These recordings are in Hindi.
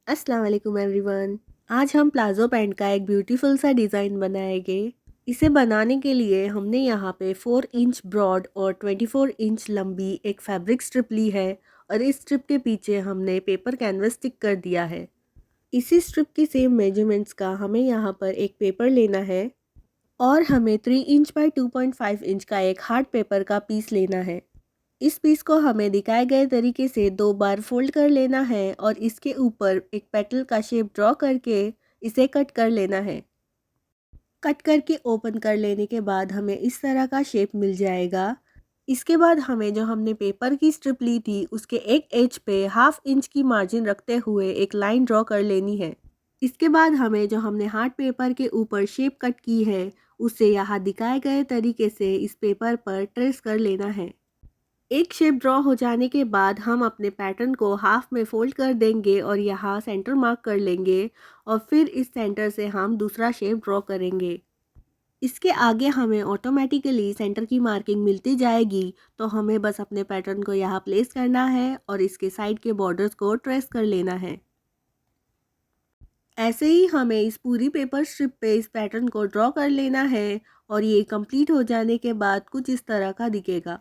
अस्सलाम वालेकुम एवरीवन। आज हम प्लाजो पैंट का एक ब्यूटीफुल सा डिज़ाइन बनाएंगे। इसे बनाने के लिए हमने यहाँ पे 4 इंच ब्रॉड और 24 इंच लंबी एक फैब्रिक स्ट्रिप ली है और इस स्ट्रिप के पीछे हमने पेपर कैनवस स्टिक कर दिया है। इसी स्ट्रिप की सेम मेजरमेंट्स का हमें यहाँ पर एक पेपर लेना है और हमें 3 इंच बाई 2.5 इंच का एक हार्ड पेपर का पीस लेना है। इस पीस को हमें दिखाए गए तरीके से 2 बार फोल्ड कर लेना है और इसके ऊपर एक पेटल का शेप ड्रॉ करके इसे कट कर लेना है। कट करके ओपन कर लेने के बाद हमें इस तरह का शेप मिल जाएगा। इसके बाद हमें जो हमने पेपर की स्ट्रिप ली थी उसके एक एज पे हाफ इंच की मार्जिन रखते हुए एक लाइन ड्रॉ कर लेनी है। इसके बाद हमें जो हमने हार्ड पेपर के ऊपर शेप कट की है उसे यहाँ दिखाए गए तरीके से इस पेपर पर ट्रेस कर लेना है। एक शेप ड्रॉ हो जाने के बाद हम अपने पैटर्न को हाफ में फोल्ड कर देंगे और यहाँ सेंटर मार्क कर लेंगे और फिर इस सेंटर से हम दूसरा शेप ड्रॉ करेंगे। इसके आगे हमें ऑटोमेटिकली सेंटर की मार्किंग मिलती जाएगी, तो हमें बस अपने पैटर्न को यहाँ प्लेस करना है और इसके साइड के बॉर्डर्स को ट्रेस कर लेना है। ऐसे ही हमें इस पूरी पेपर स्ट्रिप पे इस पैटर्न को ड्रॉ कर लेना है और ये कंप्लीट हो जाने के बाद कुछ इस तरह का दिखेगा।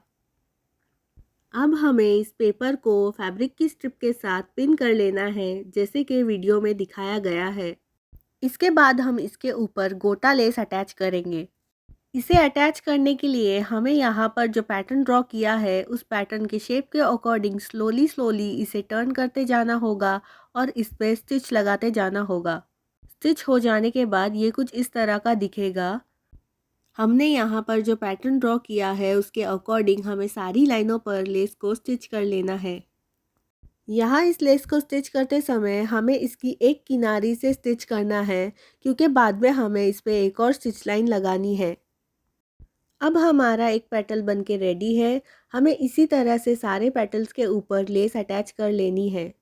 अब हमें इस पेपर को फैब्रिक की स्ट्रिप के साथ पिन कर लेना है, जैसे कि वीडियो में दिखाया गया है। इसके बाद हम इसके ऊपर गोटा लेस अटैच करेंगे। इसे अटैच करने के लिए हमें यहाँ पर जो पैटर्न ड्रॉ किया है उस पैटर्न के शेप के अकॉर्डिंग स्लोली स्लोली इसे टर्न करते जाना होगा और इस पर स्टिच लगाते जाना होगा। स्टिच हो जाने के बाद ये कुछ इस तरह का दिखेगा। हमने यहाँ पर जो पैटर्न ड्रॉ किया है उसके अकॉर्डिंग हमें सारी लाइनों पर लेस को स्टिच कर लेना है। यहाँ इस लेस को स्टिच करते समय हमें इसकी एक किनारी से स्टिच करना है, क्योंकि बाद में हमें इस पे एक और स्टिच लाइन लगानी है। अब हमारा एक पेटल बन के रेडी है। हमें इसी तरह से सारे पेटल्स के ऊपर लेस अटैच कर लेनी है।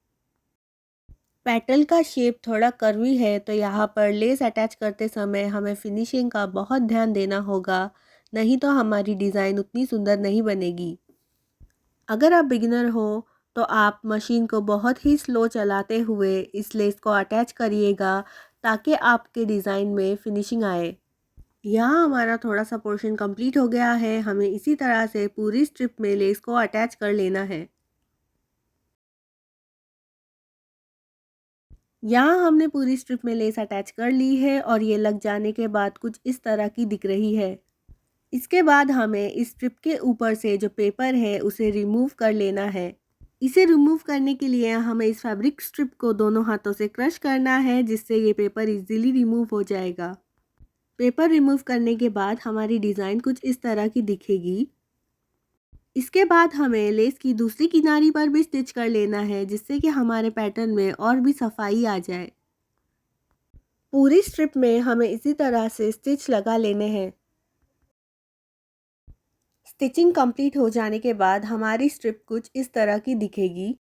पेटल का शेप थोड़ा कर्वी है, तो यहाँ पर लेस अटैच करते समय हमें फिनिशिंग का बहुत ध्यान देना होगा, नहीं तो हमारी डिज़ाइन उतनी सुंदर नहीं बनेगी। अगर आप बिगिनर हो तो आप मशीन को बहुत ही स्लो चलाते हुए इस लेस को अटैच करिएगा, ताकि आपके डिज़ाइन में फिनिशिंग आए। यहाँ हमारा थोड़ा सा पोर्शन कंप्लीट हो गया है। हमें इसी तरह से पूरी स्ट्रिप में लेस को अटैच कर लेना है। यहाँ हमने पूरी स्ट्रिप में लेस अटैच कर ली है और ये लग जाने के बाद कुछ इस तरह की दिख रही है। इसके बाद हमें इस स्ट्रिप के ऊपर से जो पेपर है उसे रिमूव कर लेना है। इसे रिमूव करने के लिए हमें इस फैब्रिक स्ट्रिप को दोनों हाथों से क्रश करना है, जिससे ये पेपर इजीली रिमूव हो जाएगा। पेपर रिमूव करने के बाद हमारी डिज़ाइन कुछ इस तरह की दिखेगी। इसके बाद हमें लेस की दूसरी किनारी पर भी स्टिच कर लेना है, जिससे कि हमारे पैटर्न में और भी सफाई आ जाए। पूरी स्ट्रिप में हमें इसी तरह से स्टिच लगा लेने हैं। स्टिचिंग कंप्लीट हो जाने के बाद हमारी स्ट्रिप कुछ इस तरह की दिखेगी।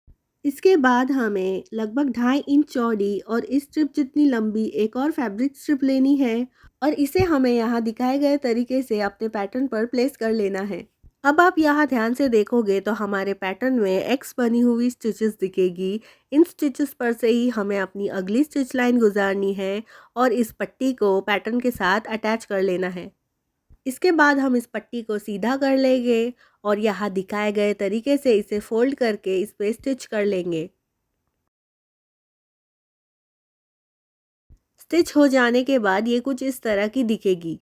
इसके बाद हमें लगभग 2.5 इंच चौड़ी और इस स्ट्रिप जितनी लंबी एक और फैब्रिक स्ट्रिप लेनी है और इसे हमें यहाँ दिखाए गए तरीके से अपने पैटर्न पर प्लेस कर लेना है। अब आप यहाँ ध्यान से देखोगे तो हमारे पैटर्न में एक्स बनी हुई स्टिचेस दिखेगी। इन स्टिचेस पर से ही हमें अपनी अगली स्टिच लाइन गुजारनी है और इस पट्टी को पैटर्न के साथ अटैच कर लेना है। इसके बाद हम इस पट्टी को सीधा कर लेंगे और यहाँ दिखाए गए तरीके से इसे फोल्ड करके इस पे स्टिच कर लेंगे। स्टिच हो जाने के बाद ये कुछ इस तरह की दिखेगी।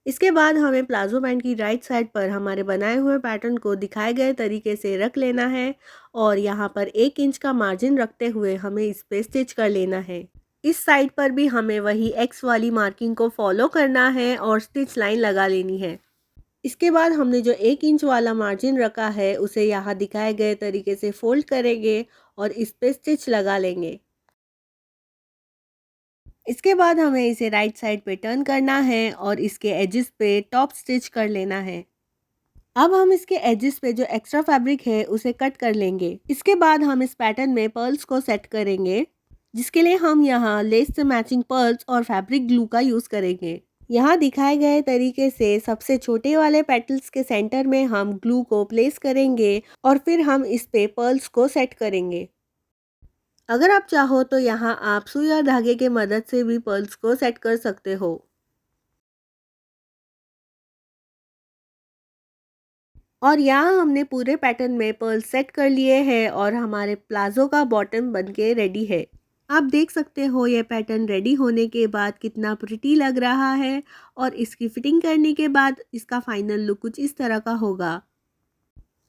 इसके बाद हमें प्लाजो पैंट की राइट साइड पर हमारे बनाए हुए पैटर्न को दिखाए गए तरीके से रख लेना है और यहाँ पर 1 इंच का मार्जिन रखते हुए हमें इस पे स्टिच कर लेना है। इस साइड पर भी हमें वही एक्स वाली मार्किंग को फॉलो करना है और स्टिच लाइन लगा लेनी है। इसके बाद हमने जो 1 इंच वाला मार्जिन रखा है उसे यहाँ दिखाए गए तरीके से फोल्ड करेंगे और इस पे स्टिच लगा लेंगे। इसके बाद हमें इसे राइट साइड पे टर्न करना है और इसके एजेस पे टॉप स्टिच कर लेना है। अब हम इसके एजेस पे जो एक्स्ट्रा फैब्रिक है उसे कट कर लेंगे। इसके बाद हम इस पैटर्न में पर्ल्स को सेट करेंगे, जिसके लिए हम यहाँ लेस से मैचिंग पर्ल्स और फैब्रिक ग्लू का यूज़ करेंगे। यहाँ दिखाए गए तरीके से सबसे छोटे वाले पेटल्स के सेंटर में हम ग्लू को प्लेस करेंगे और फिर हम इस पे पर्ल्स को सेट करेंगे। अगर आप चाहो तो यहाँ आप सुई और धागे के मदद से भी पर्ल्स को सेट कर सकते हो। और यहाँ हमने पूरे पैटर्न में पर्ल सेट कर लिए हैं और हमारे प्लाजो का बॉटम बनके रेडी है। आप देख सकते हो ये पैटर्न रेडी होने के बाद कितना प्रिटी लग रहा है और इसकी फिटिंग करने के बाद इसका फाइनल लुक कुछ इस तरह का होगा।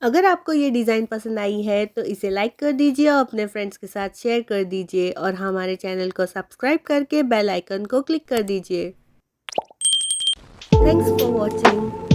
अगर आपको ये डिज़ाइन पसंद आई है तो इसे लाइक कर दीजिए और अपने फ्रेंड्स के साथ शेयर कर दीजिए और हमारे चैनल को सब्सक्राइब करके बेल आइकन को क्लिक कर दीजिए। Thanks for watching.